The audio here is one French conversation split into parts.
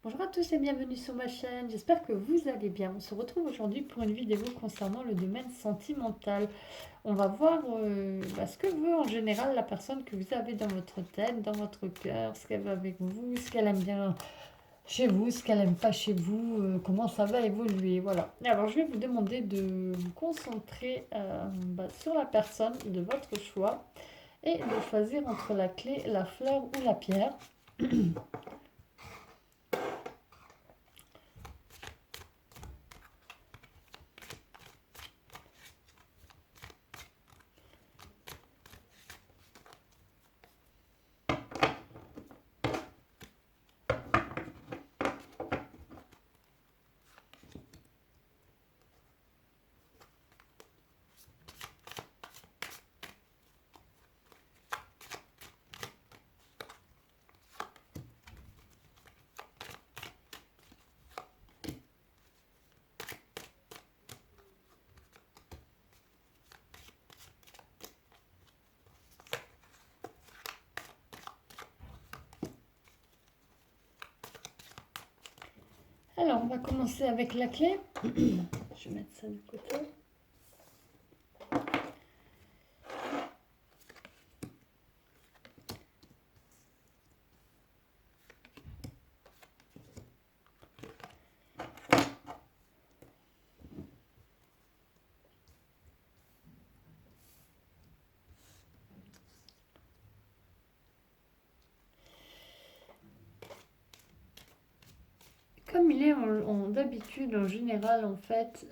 Bonjour à tous et bienvenue sur ma chaîne, j'espère que vous allez bien. On se retrouve aujourd'hui pour une vidéo concernant le domaine sentimental. On va voir ce que veut en général la personne que vous avez dans votre tête, dans votre cœur, ce qu'elle veut avec vous, ce qu'elle aime bien chez vous, ce qu'elle aime pas chez vous, comment ça va évoluer. Voilà. Alors je vais vous demander de vous concentrer sur la personne de votre choix et de choisir entre la clé, la fleur ou la pierre. Alors, on va commencer avec la clé. Je vais mettre ça de côté. Comme il est d'habitude, en général, en fait,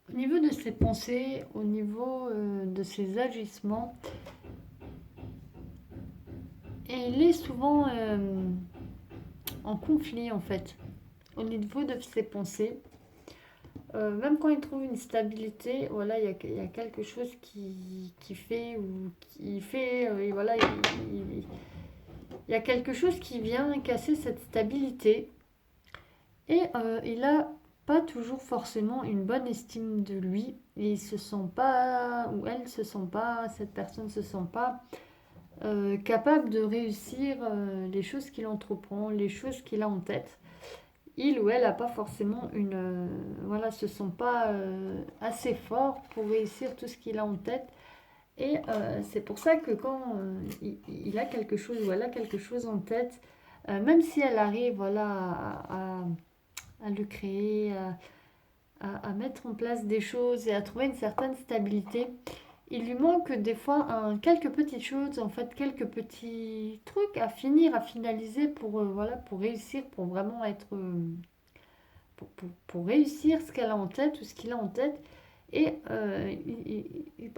au niveau de ses pensées, au niveau de ses agissements, il est souvent en conflit, en fait, au niveau de ses pensées. Même quand il trouve une stabilité, voilà, il y a quelque chose qui fait ou qui fait, et voilà, il y a quelque chose qui vient casser cette stabilité. Et il a pas toujours forcément une bonne estime de lui. Et il se sent pas, ou elle se sent pas, cette personne se sent pas capable de réussir les choses qu'il entreprend, les choses qu'il a en tête. Il ou elle n'a pas forcément voilà, se sent pas assez fort pour réussir tout ce qu'il a en tête. Et c'est pour ça que quand il a quelque chose ou elle a quelque chose en tête, même si elle arrive voilà, à le créer, à mettre en place des choses et à trouver une certaine stabilité, il lui manque des fois quelques petites choses, en fait, quelques petits trucs à finir, à finaliser pour, voilà, pour réussir, pour vraiment être, pour réussir ce qu'elle a en tête ou ce qu'il a en tête. Et ils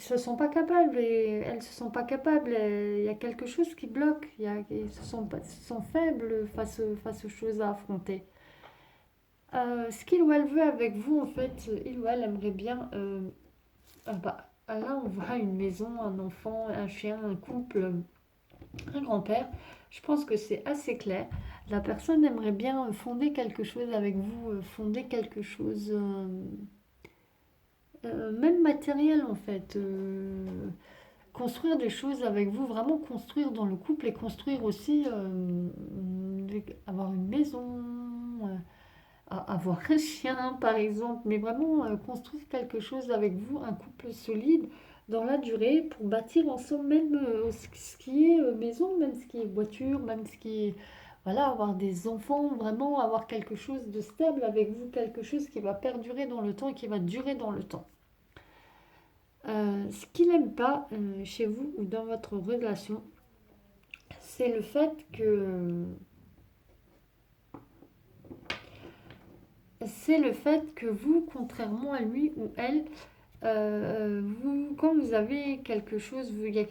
se sont pas capables et elles se sont pas capables. Il y a quelque chose qui bloque. Ils se sont faibles face aux choses à affronter. Ce qu'il ou elle veut avec vous, en fait, il ou elle aimerait bien. Là, on voit une maison, un enfant, un chien, un couple, un grand-père. Je pense que c'est assez clair. La personne aimerait bien fonder quelque chose avec vous, fonder quelque chose, même matériel en fait. Construire des choses avec vous, vraiment construire dans le couple et construire aussi, avoir une maison, avoir un chien par exemple, mais vraiment construire quelque chose avec vous, un couple solide dans la durée pour bâtir ensemble même ce qui est maison, même ce qui est voiture, même ce qui est... Voilà, avoir des enfants, vraiment avoir quelque chose de stable avec vous, quelque chose qui va perdurer dans le temps et qui va durer dans le temps. Ce qu'il n'aime pas chez vous ou dans votre relation, c'est le fait que vous, contrairement à lui ou elle, vous, quand vous avez quelque chose, il y a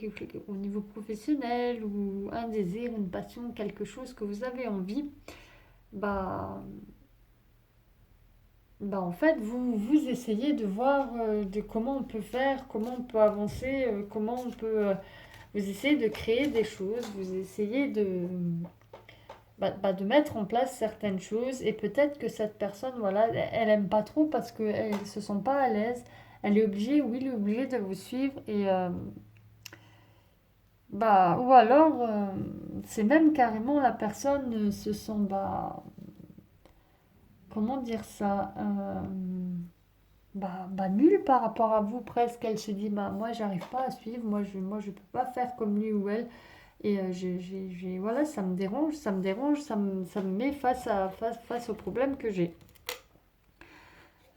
au niveau professionnel ou un désir, une passion, quelque chose que vous avez envie, bah, en fait, vous essayez de voir de comment on peut faire, comment on peut avancer, comment on peut... vous essayez de créer des choses, vous essayez de mettre en place certaines choses et peut-être que cette personne, voilà, elle aime pas trop parce qu'elle ne se sent pas à l'aise, elle est obligée ou il est obligé de vous suivre et bah ou alors c'est même carrément la personne se sent bah comment dire ça bah nulle par rapport à vous presque. Elle se dit bah moi j'arrive pas à suivre, moi je peux pas faire comme lui ou elle. Et voilà, ça me met face au problème que j'ai.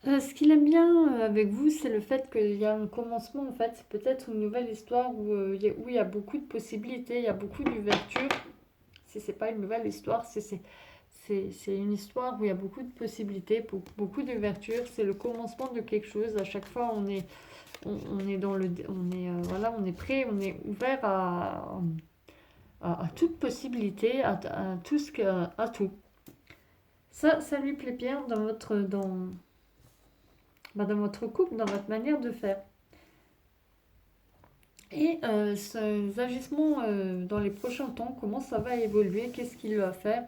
Ce qu'il aime bien avec vous, c'est le fait qu'il y a un commencement, en fait, c'est peut-être une nouvelle histoire où il y a beaucoup de possibilités, il y a beaucoup d'ouverture. Si c'est pas une nouvelle histoire, c'est une histoire où il y a beaucoup de possibilités, beaucoup d'ouverture. C'est le commencement de quelque chose. À chaque fois, on est dans voilà, on est prêt, on est ouvert à toute possibilité, à tout à tout. Ça lui plaît bien dans votre couple, dans votre manière de faire. Et ces agissements dans les prochains temps, comment ça va évoluer, qu'est-ce qu'il va faire.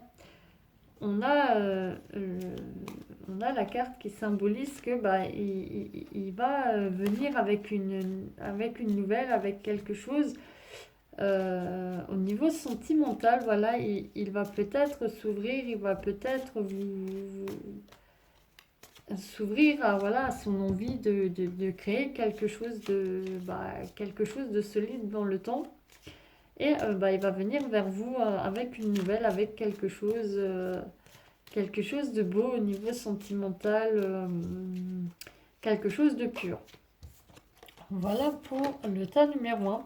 On a, on a la carte qui symbolise que bah, il va venir avec une nouvelle, avec quelque chose. Au niveau sentimental, voilà, il va peut-être s'ouvrir, il va peut-être s'ouvrir à, voilà, à son envie de créer quelque chose de solide dans le temps. Et bah, il va venir vers vous avec une nouvelle, avec quelque chose de beau au niveau sentimental, quelque chose de pur. Voilà pour le tas numéro 1.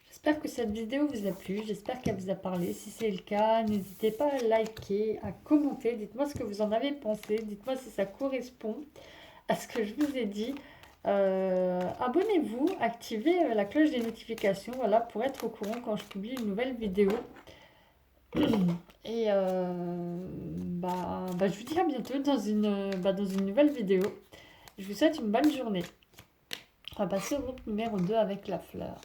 J'espère que cette vidéo vous a plu, j'espère qu'elle vous a parlé. Si c'est le cas, n'hésitez pas à liker, à commenter, dites-moi ce que vous en avez pensé, dites-moi si ça correspond à ce que je vous ai dit. Abonnez-vous, activez la cloche des notifications, voilà, pour être au courant quand je publie une nouvelle vidéo. Et je vous dis à bientôt dans une nouvelle vidéo. Je vous souhaite une bonne journée. On va passer au groupe numéro 2 avec la fleur.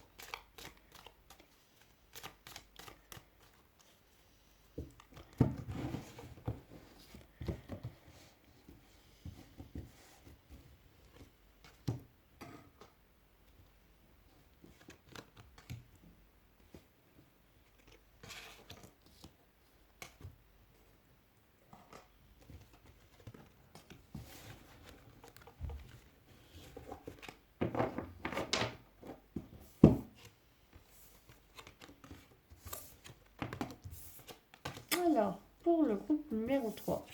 Alors, pour le groupe numéro 3.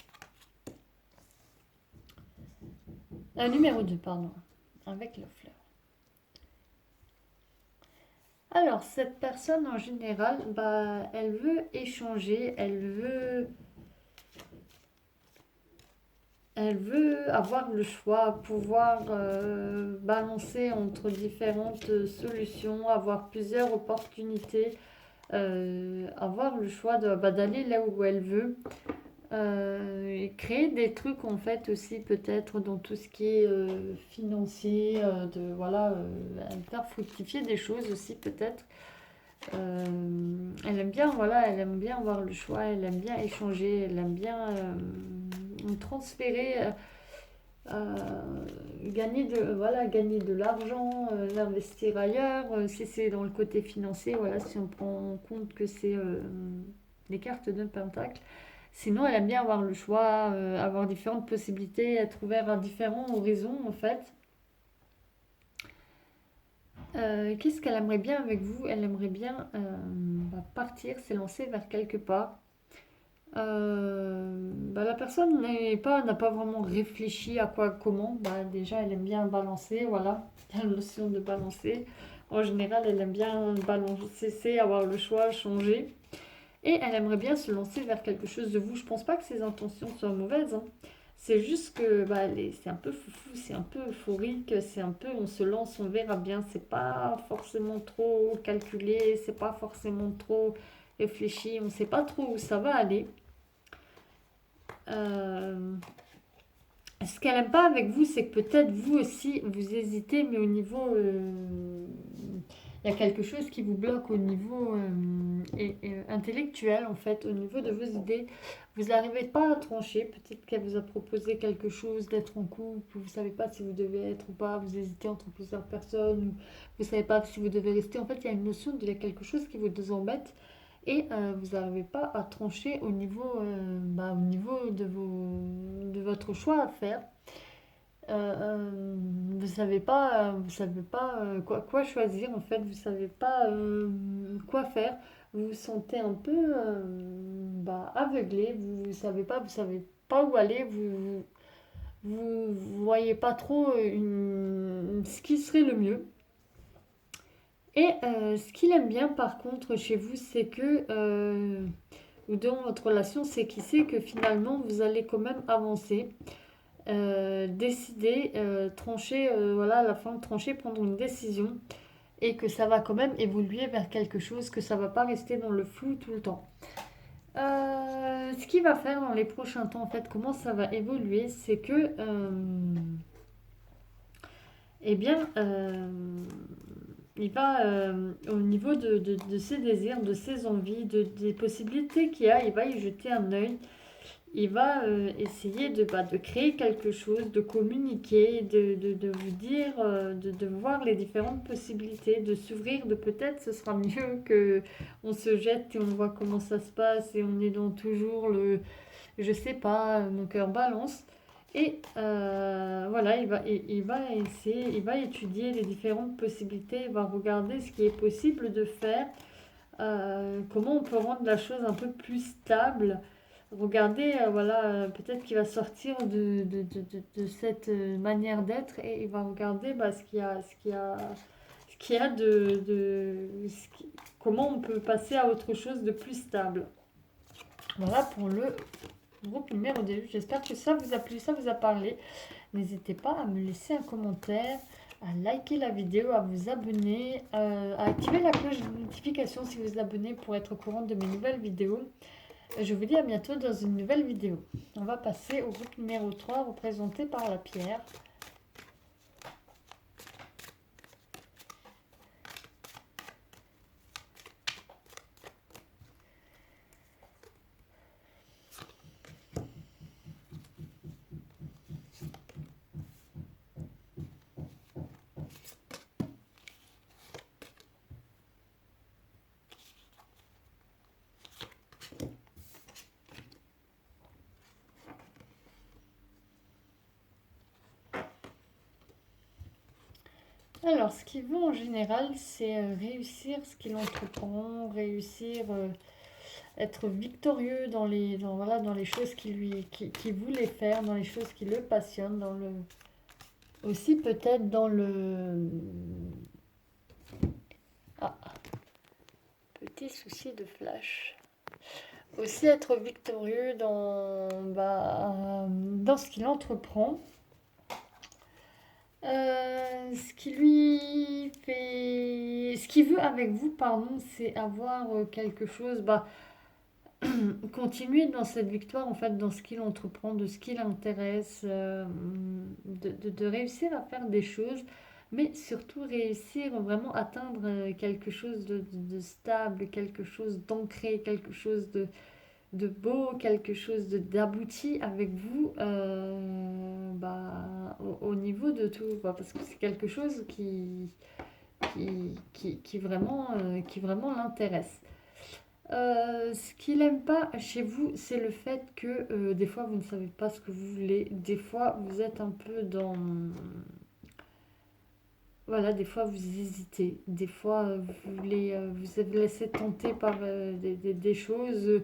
Numéro 2, pardon. Avec la fleur. Alors, cette personne en général, bah, elle veut échanger, elle veut avoir le choix, pouvoir balancer entre différentes solutions, avoir plusieurs opportunités, avoir le choix d'aller là où elle veut. Et créer des trucs en fait aussi peut-être dans tout ce qui est financier, faire fructifier des choses aussi peut-être. Elle aime bien, voilà, elle aime bien avoir le choix, elle aime bien échanger, elle aime bien transférer, gagner de l'argent, l'investir ailleurs. Si c'est dans le côté financier, voilà, si on prend en compte que c'est les cartes de Pentacle. Sinon, elle aime bien avoir le choix, avoir différentes possibilités, être ouvert à différents horizons en fait. Qu'est-ce qu'elle aimerait bien avec vous? Elle aimerait bien partir, s'élancer vers quelque part. La personne n'a pas vraiment réfléchi à quoi, comment. Bah, déjà, elle aime bien balancer, voilà. Il y a la notion de balancer. En général, elle aime bien balancer, avoir le choix, changer. Et elle aimerait bien se lancer vers quelque chose de vous. Je pense pas que ses intentions soient mauvaises, hein. C'est juste que bah, c'est un peu foufou, c'est un peu euphorique, c'est un peu on se lance, on verra bien. C'est pas forcément trop calculé, c'est pas forcément trop réfléchi, on sait pas trop où ça va aller. Euh, Ce qu'elle aime pas avec vous, c'est que peut-être vous aussi vous hésitez, mais au niveau il y a quelque chose qui vous bloque au niveau intellectuel, en fait, au niveau de vos idées. Vous n'arrivez pas à trancher. Peut-être qu'elle vous a proposé quelque chose, d'être en couple, vous ne savez pas si vous devez être ou pas, vous hésitez entre plusieurs personnes, ou vous ne savez pas si vous devez rester. En fait, il y a une notion de quelque chose qui vous embête et vous n'arrivez pas à trancher au niveau de votre choix à faire. Vous savez pas quoi choisir en fait, vous savez pas quoi faire, vous vous sentez un peu aveuglé, vous savez pas où aller, vous voyez pas trop ce qui serait le mieux. Et ce qu'il aime bien par contre chez vous, c'est que, ou dans votre relation, c'est qu'il sait que finalement vous allez quand même avancer, décider, trancher, voilà, à la fin, trancher, prendre une décision et que ça va quand même évoluer vers quelque chose, que ça va pas rester dans le flou tout le temps. Ce qu'il va faire dans les prochains temps, en fait, comment ça va évoluer, c'est que, eh bien, il va, au niveau de ses désirs, de ses envies, des possibilités qu'il y a, il va y jeter un œil. Il va essayer de créer quelque chose, de communiquer, de vous dire, de voir les différentes possibilités, de s'ouvrir, de peut-être ce sera mieux que on se jette et on voit comment ça se passe et on est dans toujours le je sais pas, mon cœur balance. Et voilà, il va essayer, il va étudier les différentes possibilités, il va regarder ce qui est possible de faire, comment on peut rendre la chose un peu plus stable. Regardez, voilà, peut-être qu'il va sortir de cette manière d'être et il va regarder ce qu'il y a comment on peut passer à autre chose de plus stable. Voilà pour le groupe numéro 2. J'espère que ça vous a plu, ça vous a parlé. N'hésitez pas à me laisser un commentaire, à liker la vidéo, à vous abonner, à activer la cloche de notification si vous vous abonnez pour être au courant de mes nouvelles vidéos. Je vous dis à bientôt dans une nouvelle vidéo. On va passer au groupe numéro 3 représenté par la pierre. Alors, ce qu'il veut en général, c'est réussir ce qu'il entreprend, réussir, être victorieux voilà, dans les choses qu'il voulait faire, dans les choses qui le passionnent, aussi peut-être dans le... Ah, petit souci de flash. Aussi être victorieux dans ce qu'il entreprend. Ce qu'il veut avec vous, pardon, c'est avoir quelque chose, continuer dans cette victoire, en fait, dans ce qu'il entreprend, de ce qui l'intéresse, de réussir à faire des choses, mais surtout réussir vraiment atteindre quelque chose de stable, quelque chose d'ancré, quelque chose de beau, quelque chose d'abouti avec vous, au niveau de tout, parce que c'est quelque chose qui vraiment l'intéresse. Ce qu'il n'aime pas chez vous, c'est le fait que des fois vous ne savez pas ce que vous voulez, des fois vous êtes un peu dans... Voilà, des fois vous hésitez, des fois vous êtes laissé tenter par des choses,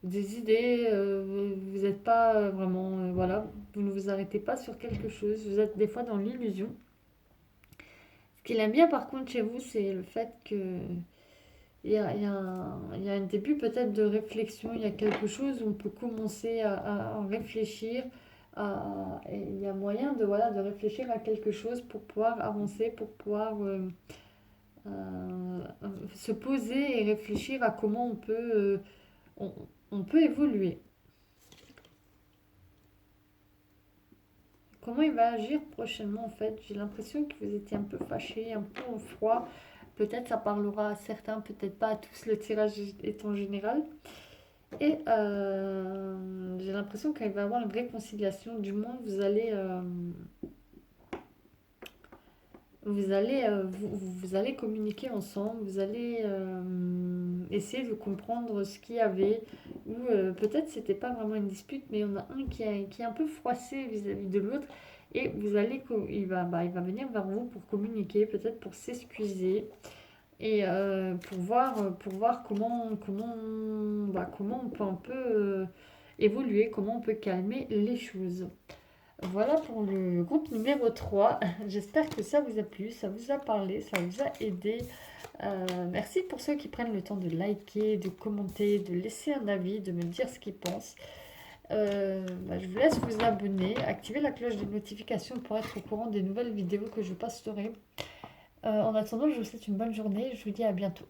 des idées, vous n'êtes pas vraiment, voilà, vous ne vous arrêtez pas sur quelque chose, vous êtes des fois dans l'illusion. Ce qu'il aime bien par contre chez vous, c'est le fait que il y a un début peut-être de réflexion, il y a quelque chose où on peut commencer à réfléchir, et il y a moyen voilà, de réfléchir à quelque chose pour pouvoir avancer, pour pouvoir euh, se poser et réfléchir à comment on, on peut évoluer. Comment il va agir prochainement en fait? J'ai l'impression que vous étiez un peu fâché, un peu en froid. Peut-être ça parlera à certains, peut-être pas à tous, le tirage est en général. Et j'ai l'impression qu'il va y avoir une réconciliation, du moins vous allez communiquer ensemble, vous allez essayer de comprendre ce qu'il y avait, ou peut-être c'était pas vraiment une dispute, mais on a un qui est un peu froissé vis-à-vis de l'autre, et il va venir vers vous pour communiquer, peut-être pour s'excuser, et pour voir comment on peut un peu évoluer, comment on peut calmer les choses. Voilà pour le groupe numéro 3. J'espère que ça vous a plu, ça vous a parlé, ça vous a aidé. Merci pour ceux qui prennent le temps de liker, de commenter, de laisser un avis, de me dire ce qu'ils pensent. Je vous laisse vous abonner, activer la cloche de notification pour être au courant des nouvelles vidéos que je posterai. En attendant, je vous souhaite une bonne journée et je vous dis à bientôt.